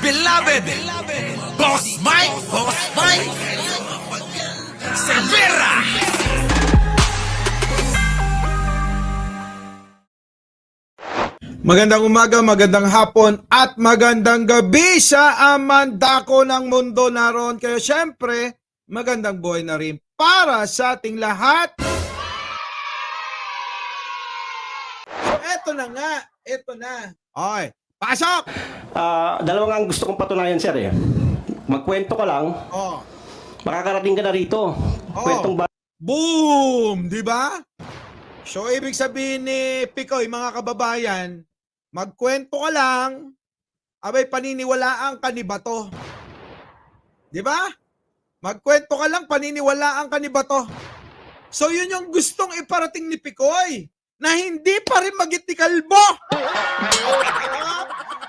beloved, Boss Mike, Cervera. Magandang umaga, magandang hapon at magandang gabi sa amandako ng mundo naroon. Kaya syempre, magandang buhay na rin para sa ating lahat. So eto na nga, eto na. Okay, pasok! Dalawang ang gusto kong patunayan, sir, eh. Magkwento ka lang, Oh. makakarating ka na rito. Kwentong ba? Boom! Di ba? So ibig sabihin ni Picoy, mga kababayan, magkwento ka lang, abay paniniwalaan ka ni Bato. Di ba? Magkwento ka lang, paniniwalaan ka ni Bato. So yun yung gustong iparating ni Picoy, na hindi pa rin magit ni Kalbo.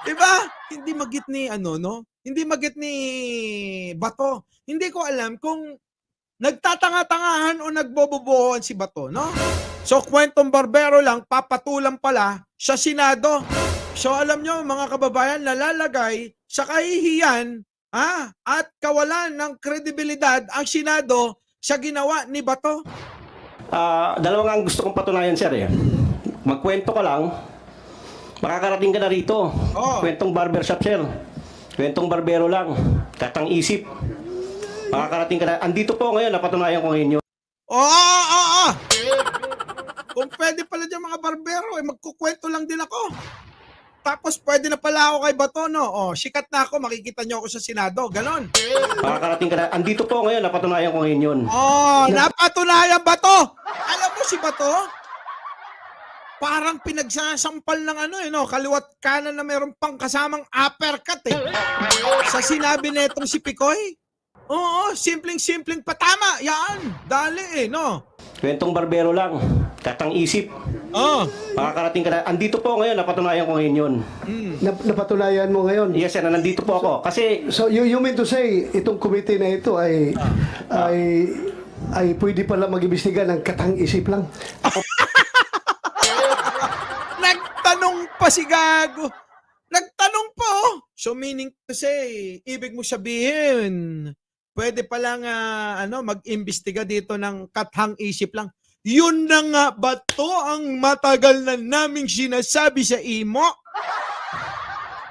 Di ba? Hindi magit ni Hindi magit ni Bato. Hindi ko alam kung nagtatanga-tangahan o nagbobobohan si Bato, no? So, kwentong barbero lang, papatulang pala sa Senado. So, alam nyo, mga kababayan, nalalagay sa kahihiyan at kawalan ng kredibilidad ang Senado sa ginawa ni Bato. Dalawang ang gusto kong patunayan, sir, eh. Magkwento ka lang, makakarating ka na rito. Oh. Kwentong barbershop, sir. Kwentong barbero lang. Katang isip. Makakarating ka na. Andito po ngayon, napatunayan ko ngayon yun. Oo. Kung pwede pala dyan mga barbero, magkukwento lang din ako. Tapos pwede na pala ako kay Bato, no? Sikat na ako, makikita nyo ako sa Senado. Ganon. Makakarating ka na. Andito po ngayon, napatunayan ko ngayon yun. Napatunayan Bato. Alam mo si Bato, parang pinagsasampal ng kaliwat kanan na meron pang kasamang uppercut eh. Sa sinabi netong si Picoy. Oo, simpleng-simpleng patama. Yan, dali no? Kwentong barbero lang. Katang isip. Makakarating ka na. Andito po ngayon, napatunayan ko ngayon yun. Napatunayan mo ngayon. Yes, sir, nandito po ako. Kasi So you mean to say itong committee na ito ay pwede pala mag-imbestiga ng katang isip lang? Nagtanong pa si Gago. Nagtanong pa So meaning to say, ibig mo sabihin, pwede palang mag-imbestiga dito ng kathang isip lang. Yun na nga ba to ang matagal na naming sinasabi sa imo?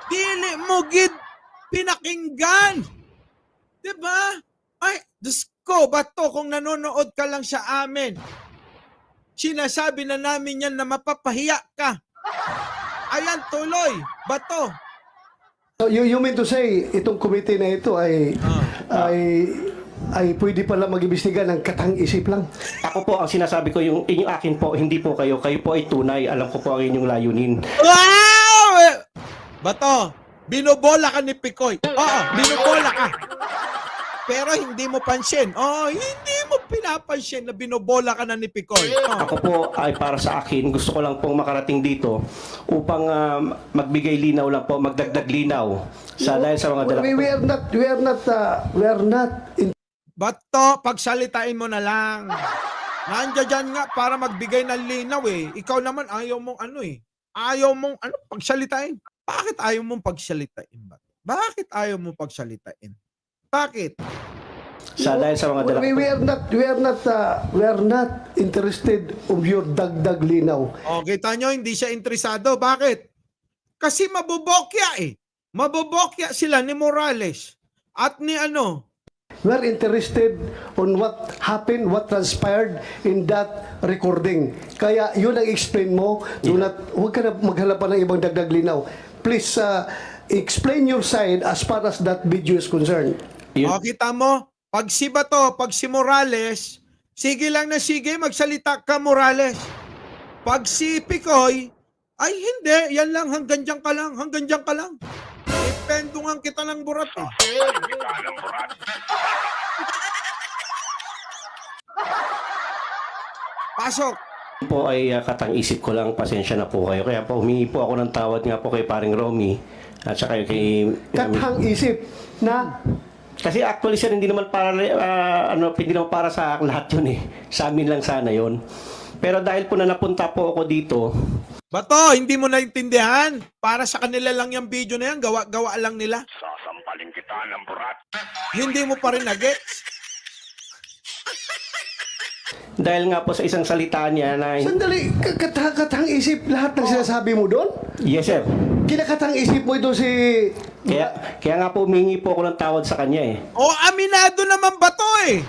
Dili mo gid pinakinggan. Diba? Ay, Diyos ko, Bato, kung nanonood ka lang sa amin, sinasabi na namin yan na mapapahiya ka. Ayan, tuloy, Bato. So you mean to say itong committee na ito ay pwede pala mag-imbestiga ng katang isip lang? ako po, ang sinasabi ko, yung akin po, hindi po kayo. Kayo po ay tunay. Alam ko po ang inyong layunin. Wow! Bato, binobola ka ni Picoy. Oo, binobola ka. Pero hindi mo pansin. Hindi mo pinapansin na binobola ka na ni Picoy. Ako po ay para sa akin, gusto ko lang pong makarating dito upang magbigay linaw lang po, magdagdag linaw dahil sa mga dala ko. We are not Bato, pagsalitain mo na lang. Nandiyan dyan nga para magbigay ng linaw eh. Ikaw naman ayaw mong Ayaw mong pagsalitain. Bakit ayaw mong pagsalitain, Bato? Bakit ayaw mong pagsalitain? Bakit? Dahil sa mga dala ko. we are not interested of your dagdag linaw. Kita nyo, hindi siya interesado. Bakit? Kasi mabobokya eh. Mabobokya sila ni Morales at ni We are interested on what happened, what transpired in that recording. Kaya yun ang explain mo. Huwag ka na maghanap pa ng ibang dagdag linaw. Please explain your side as far as that video is concerned. Kita mo, pag si Bato, pag si Morales, sige lang na sige, magsalita ka Morales. Pag si Picoy, ay hindi, yan lang, hanggang dyan ka lang. Ipendungan kita ng burat eh. Pasok. Po ay katang isip ko lang, pasensya na po kayo. Kaya po humingi po ako ng tawad nga po kay paring Romy at saka kay Katang isip na kasi actually sir, hindi naman para hindi naman para sa lahat 'yun eh. Sa amin lang sana 'yon. Pero dahil po na napunta po ako dito, Bato, hindi mo naintindihan. Para sa kanila lang yung video na yan. Gawa lang nila. Sasampalin kita ng burat. Hindi mo pa rin na-gets. Dahil nga po sa isang salita niya na... Sandali, katang isip lahat ng sinasabi mo doon? Yes, sir. Kinakatang isip mo ito si... Kaya nga po humingi po ako ng tawad sa kanya eh. O, aminado naman ba to eh?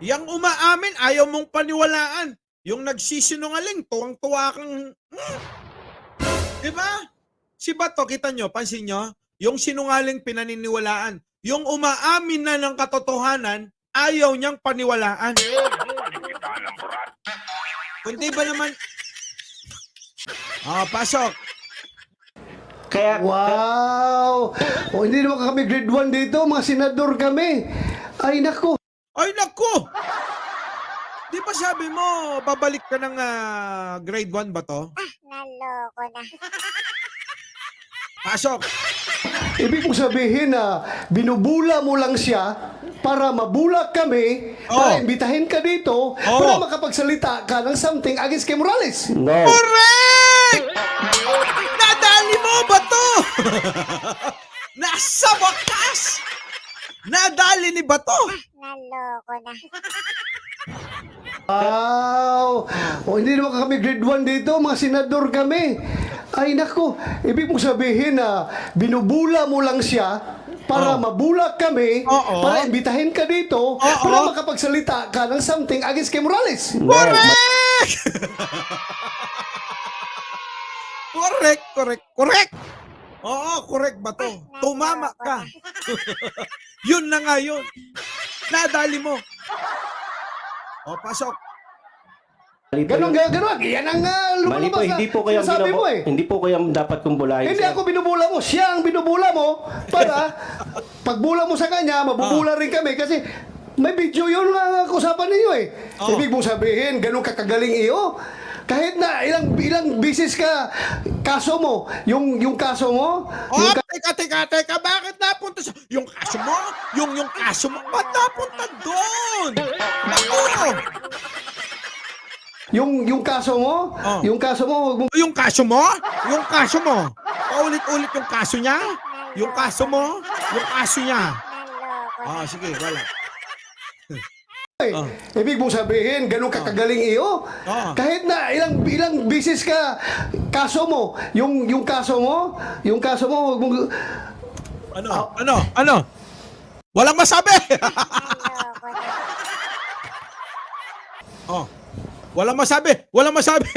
Yang umaamin, ayaw mong paniwalaan. Yung nagsisinungaling, tuwang-tuwa kang... Diba? Si Bato, kita nyo, pansin nyo? Yung sinungaling pinaniniwalaan. Yung umaamin na ng katotohanan, ayaw niyang paniwalaan. Kundi ba naman... pasok. Kaya... Wow! O, hindi naman kami grade 1 dito, mga senador kami. Ay, nako. Ay, naku! Di ba sabi mo, babalik ka ng grade 1 ba to? Naloko na. Pasok. Ibig mong sabihin na binubula mo lang siya para mabula kami, para imbitahin ka dito, para makapagsalita ka ng something against kay Morales. No. Correct! Nadali mo ba to? Nasa wakas! Nadali ni Bato. Naloko na. Wow! O, hindi naman kami grade 1 dito, mga senador kami. Ay, nako. Ibig mong sabihin na binubula mo lang siya para mabula kami, para imbitahin ka dito, para makapagsalita ka ng something against kay Morales. Correct! Correct! Oo, correct ba to? Tumama ka. Yun na nga yun. Nadali mo. O, pasok. Ganon. Yan ang Mali po, lumalabas hindi po kayo sinasabi mo eh. hindi po kayo dapat kong bulahin. Hindi sir. ako binubula mo. Siya ang binubula mo para pagbula mo sa kanya, mabubula rin kami kasi may video yun ang usapan ninyo eh. Ibig mong sabihin, ganun kakagaling iyo. Kahit na ilang bisis ka kaso mo, yung kaso mo, Oh, teka, bakit napunta sa... Yung kaso mo? Yung kaso mo? Ba't napunta doon? Ako! yung kaso mo, yung kaso mo, wag mo Yung kaso mo? Yung kaso mo? Paulit-ulit yung kaso niya? Yung kaso mo? Yung kaso niya? Naloko. Sige, wala. Ibig mong sabihin, ganun kakagaling iyo. Kahit na ilang bisis ka kaso mo, yung kaso mo, wag mo Ano? Walang masabi! Naloko na. Walang masabi!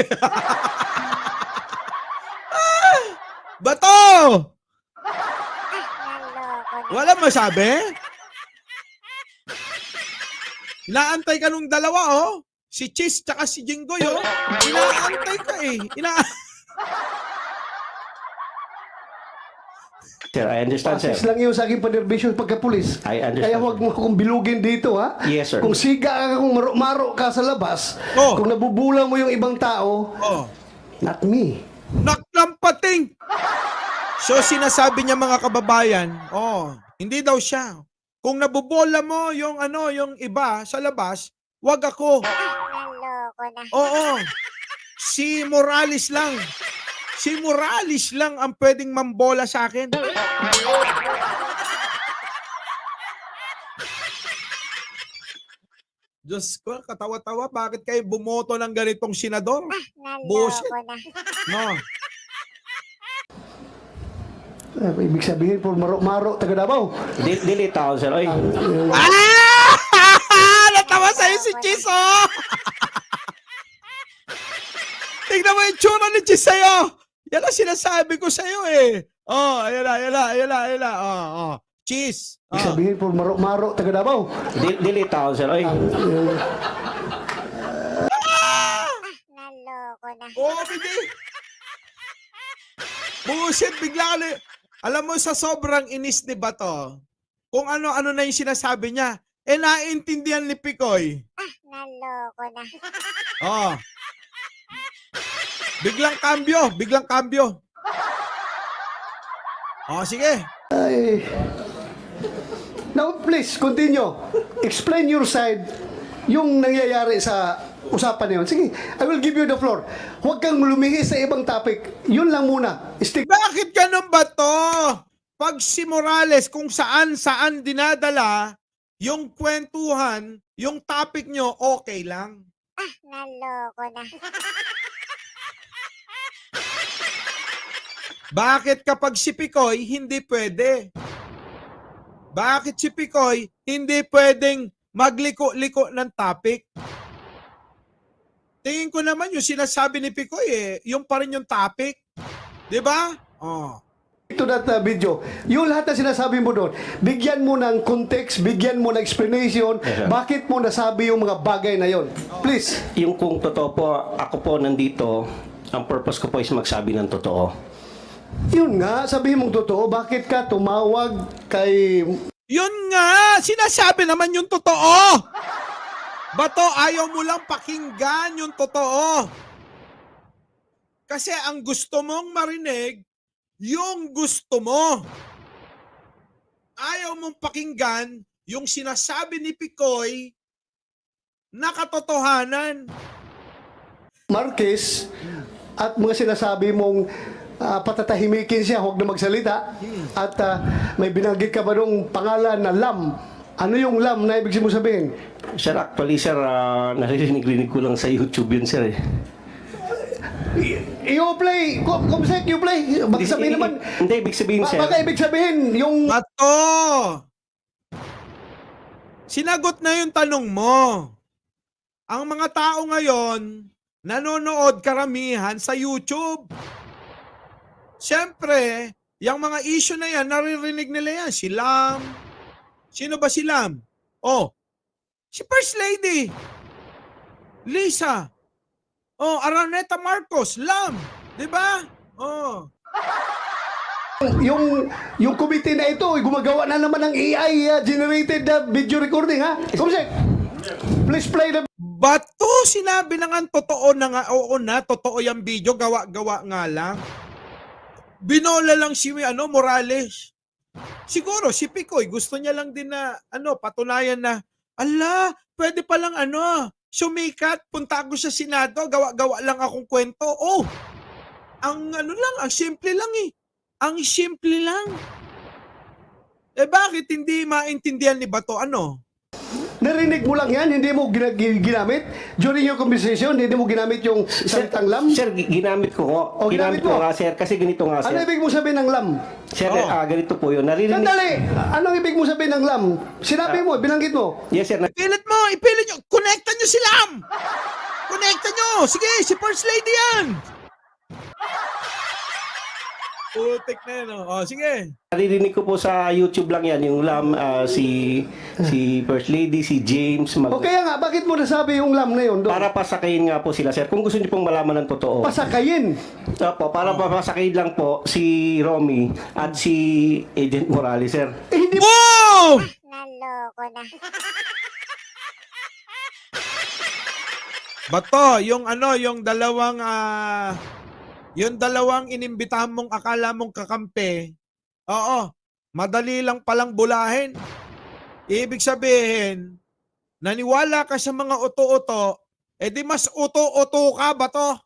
Bato! Naloko na. Walang masabi? Inaantay ka nung dalawa, Si Cheese tsaka si Jinggoy, Inaantay ka eh. Sir, I understand, sir. Pasis lang yun sa aking panerbisyon pagka-pulis. I understand, Kaya huwag mo akong bilugin dito, ha? Yes, sir. Kung siga ka, kung maro ka sa labas, kung nabubula mo yung ibang tao, not me. Naklampating! So sinasabi niya mga kababayan, hindi daw siya. Kung nabubola mo yung yung iba sa labas, wag ako. Naloko na. Oo. Si Morales lang. Si Morales lang ang pwedeng mambola sa akin. Diyos ko, katawa-tawa. Bakit kayo bumoto ng ganitong senador? Bullshit. Naloko na. No. Ibig sabihin, por maro-maro, taga Davao. Delete ako, sir. Oy. Natawa sa'yo si Cheese, Tignan mo yung tsura ni Cheese sa'yo. Yan ang sinasabi ko sa'yo eh. Ayan na. Cheese. Ibig sabihin, por maro-maro, taga Davao. Delete ako, sir. Oy. Naloko na. Bigay. Bullshit, bigla ka na. Alam mo, sa sobrang inis ni Bato, kung ano-ano na yung sinasabi niya, naiintindihan ni Picoy. Naloko na. Biglang cambio. Sige. Ay. Now, please, continue. Explain your side yung nangyayari sa usapan na yun. Sige, I will give you the floor. Huwag kang lumihis sa ibang topic. Yun lang muna. Stick. Bakit ganun ba to? Pag si Morales kung saan-saan dinadala yung kwentuhan, yung topic nyo, okay lang. Naloko na. Bakit kapag si Picoy, hindi pwede? Bakit si Picoy, hindi pwedeng magliko-liko ng topic? Tingin ko naman yung sinasabi ni Picoy, yung pa rin yung topic. Diba? Oh. To that video, yung lahat na sinasabi mo doon, bigyan mo ng context, bigyan mo ng explanation, Yes, sir. bakit mo nasabi yung mga bagay na yon. Please. Yung kung totoo po, ako po nandito, ang purpose ko po is magsabi ng totoo. Yun nga, sabihin mong totoo, bakit ka tumawag kay... Yun nga, sinasabi naman yung totoo. Bato, ayaw mo lang pakinggan yung totoo. Kasi ang gusto mong marinig, yung gusto mo. Ayaw mong pakinggan yung sinasabi ni Picoy na katotohanan. Marquez at mga sinasabi mong patatahimikin siya, huwag na magsalita. At may binanggit ka ba nung pangalan na Lam? Ano yung Lam na ibig mo sabihin? Sir, actually, sir, naririnig-rinig ko lang sa YouTube yun, sir. You play, kumsek, you play. Baka sabihin naman, Hindi, ibig sabihin, sir. baka ibig sabihin, yung... Bato! Sinagot na yung tanong mo. Ang mga tao ngayon, nanonood karamihan sa YouTube. Siyempre, yung mga issue na yan, naririnig nila yan. Si Lam. Sino ba si Lam? Oh, si First Lady. Lisa. Oh, Araneta Marcos. Lam. Diba? Oh. Yung committee na ito, gumagawa na naman ng AI generated video recording, ha? Kumsek, please play the... Bato, sinabi na nga totoo na nga. Oo na, totoo yung video. Gawa-gawa nga lang. Binola lang si Morales. Siguro si Picoy gusto niya lang din na patunayan na ala, pwede pa lang sumikat, punta ako sa Senado, gawa-gawa lang akong kwento. Oh. Ang ang simple lang eh. Ang simple lang. Bakit hindi maintindihan ni Bato Narinig mo lang yan, hindi mo ginamit? During your conversation, hindi mo ginamit yung salitang Lam? Sir, ginamit ko nga. Oh, ginamit ko mo? nga, sir. Kasi ganito nga, Ano sir. ibig mo sabihin ng Lam? Sir, Oh. ganito po yun. Naririnig... Sandali! Anong ibig mo sabihin ng Lam? Sinabi mo, binanggit mo. Yes, sir. Ipilit nyo, connectan nyo si Lam! Connectan nyo! Sige, si First Lady yan! Putik na yan, oh. Sige. Naririnig ko po sa YouTube lang yan, yung Lam, si First Lady, si James. O kaya nga, bakit mo nasabi yung Lam na yun doon? Para pasakayin nga po sila, sir. Kung gusto niyo pong malaman ng totoo. Pasakayin. Opo, para papasakayin lang po si Romy at si Agent Morales, sir. Hindi Boom! Naloko na. Bato, yung dalawang inimbitahan mong akala mong kakampi, oo, madali lang palang bulahin. Ibig sabihin, naniwala ka sa mga uto-uto, di mas uto-uto ka, Bato.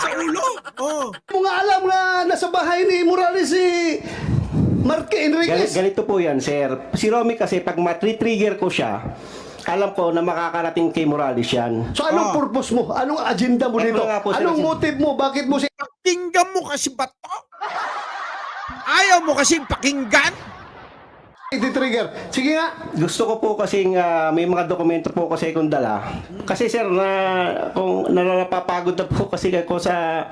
Sa ulo. Oh. mo nga alam na nasa bahay ni Morales si Marque Enriquez. Ganito po yan, sir. Si Romy kasi, pag matri-trigger ko siya, alam ko na makakarating kay Morales yan. So anong Oh. purpose mo? Anong agenda mo Eto dito? nga po, sir, Anong kasi- motive mo? Bakit mo si... Pakinggan mo kasi, Bato. Ayaw mo kasi pakinggan. trigger? Sige nga. Gusto ko po kasing may mga dokumento po kasi kung dala. Kasi sir, kung napapagod na po kasi ako sa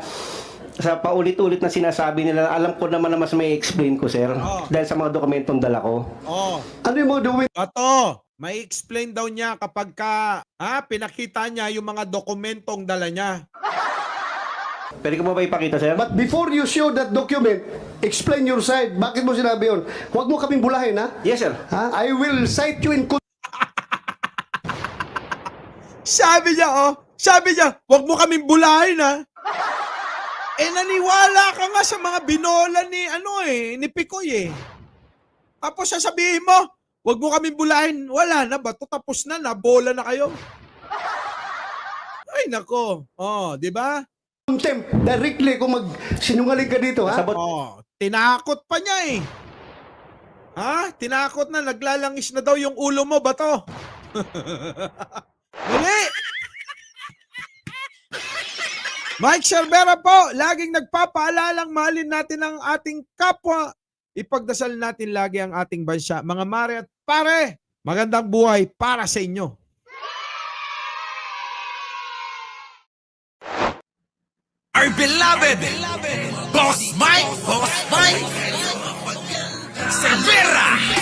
paulit-ulit na sinasabi nila, alam ko naman na mas may explain ko, sir. Oh. Dahil sa mga dokumentong dala ko. Oh. Ano yung mga document? Bato, may explain daw niya kapag pinakita niya yung mga dokumentong dala niya. Pwede ko ba ipakita, sir? But before you show that document, explain your side. Bakit mo sinabi yun? Huwag mo kaming bulahin, ha? Yes, sir. Ha? I will cite you in court. Sabi niya, wag mo kaming bulahin, ha? Naniwala ka nga sa mga binola ni Picoy, Tapos sasabihin mo, wag mo kaming bulahin. Wala na ba? Tapos na, nabola na kayo. Ay, nako. Oh, di ba? contempt directly kung magsinungaling ka dito, ha? Sabot. Oh, tinakot pa niya eh. Ha? Tinakot na, naglalangis na daw yung ulo mo, Bato. Muli! Mike Cervera po, laging nagpapaalalang mahalin natin ang ating kapwa. Ipagdasal natin lagi ang ating bansa. Mga mare at pare, magandang buhay para sa inyo. Our beloved Boss Mike Cervera